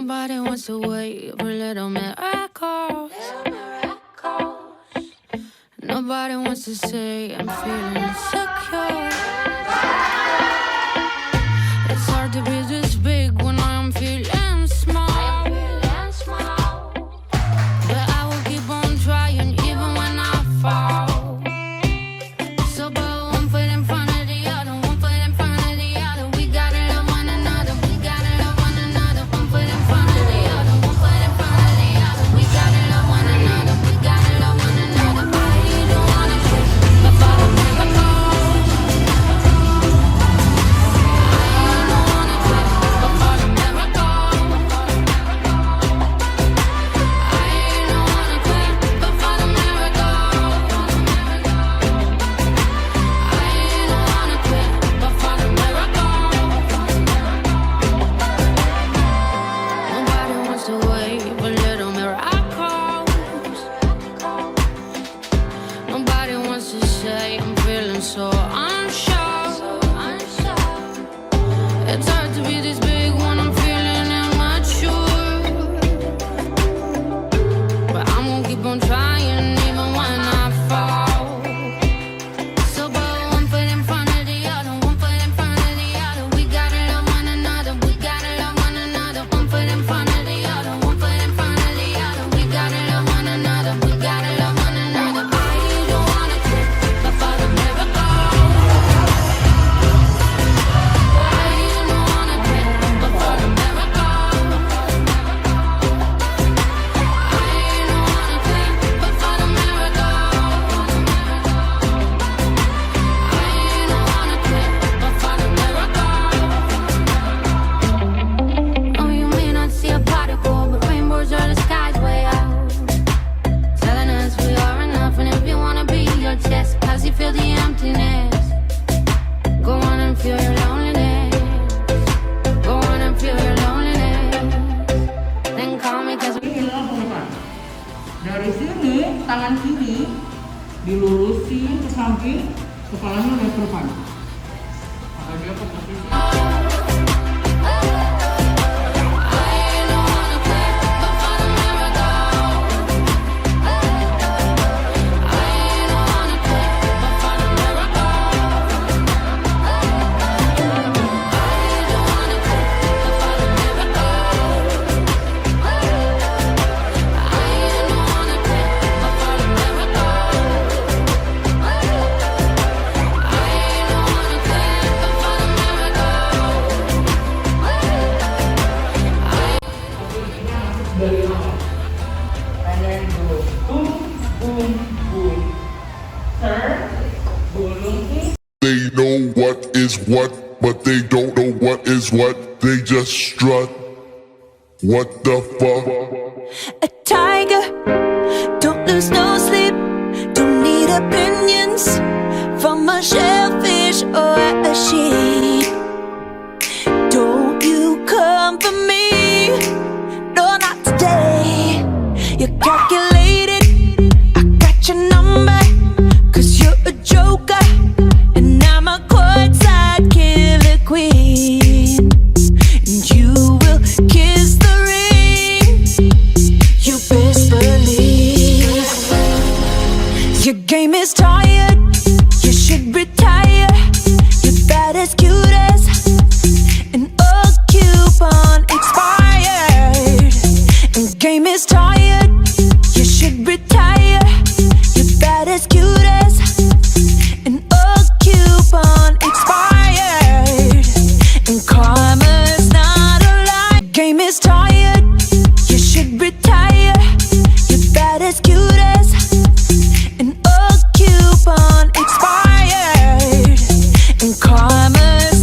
Nobody wants to wait for little miracles. Nobody wants to say I'm feeling insecure. It's hard to be this big when I'm feeling small. But I will keep on trying even when I fall. So put one foot in front of the other, one foot in front of the other. We gotta love one another, we gotta love one another. One foot in front of the other, one foot in front of the other. We gotta love one another, we gotta love one another. I don't wanna quit, but for the miracle. So unsure. It's hard to be this big when I'm feeling immature. But I'm gonna keep on trying even when I fall. So put one foot in front of the other, one foot in front of the other. We gotta love one another, we gotta love one another. One foot in front of the other, one foot in front of the other. We gotta love one another, we gotta love one another. I don't wanna quit, but for the miracle. Cause you feel the emptiness. Go on and feel your loneliness. Go on and feel your loneliness. Then call me cause dari sini, tangan kiri dilurusin ke samping, kepalanya naik ke depan. Maka dia posisi. They know what is what, but they don't know what is what. They just strut. What the fuck? A tiger, don't lose no sleep. Don't need opinions from a shellfish or a sheep. Don't you come for me, no, not today. You're calculated, I got your number, cause you're a joker. I'm a courtside killer queen, and you will kiss the ring. You best believe your game is tired. You should retire. You're bad as cute as an old coupon expired. And game is tired. You should retire. You're bad as cute as an old coupon expired, and karma's not a lie. Game is tired, you should retire. You're bad as cute as an old coupon expired, and karma's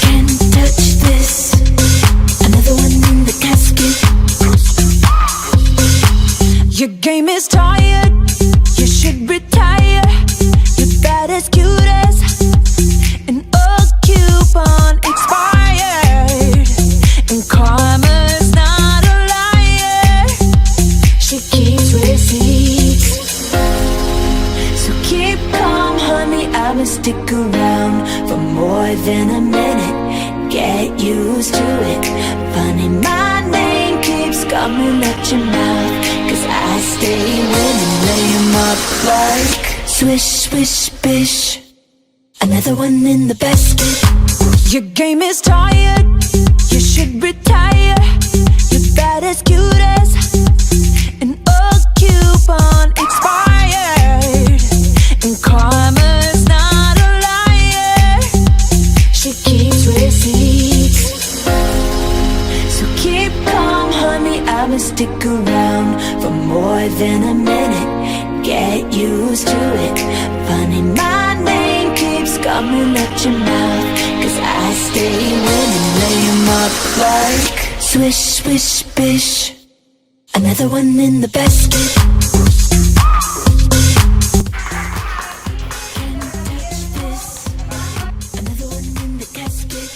Can't touch this. Another one in the casket. Your game is tired. You should retire. You're bad as cute as an old coupon expired. And karma's not a liar. She keeps receipts. So keep calm, honey. I'ma stick around for more than a minute. Get used to it. Funny, my name keeps coming at your mouth. 'Cause I stay winning, lay 'em up like swish, swish, bish. Another one in the basket. Your game is tired. You should retire. You're bad as cute as an old coupon expired. And karma's not a liar. She keeps receipts. So keep calm, honey. I'ma stick around for more than a minute. Get used to it. Funny, my name keeps coming at your mouth. 'Cause I stay winning, lay 'em up like swish, swish, bish. Another one in the basket. Can't touch this. Another one in the casket.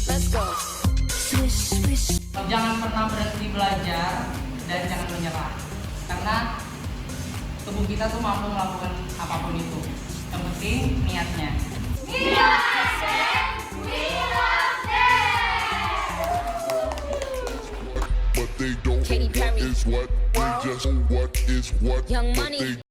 Let's go. Swish, swish. Jangan pernah berhenti belajar dan jangan menyerah. Karena tubuh kita tuh mampu melakukan apapun itu. Yang penting niatnya. But they don't know what is what. They just know what is what. Young but Money. they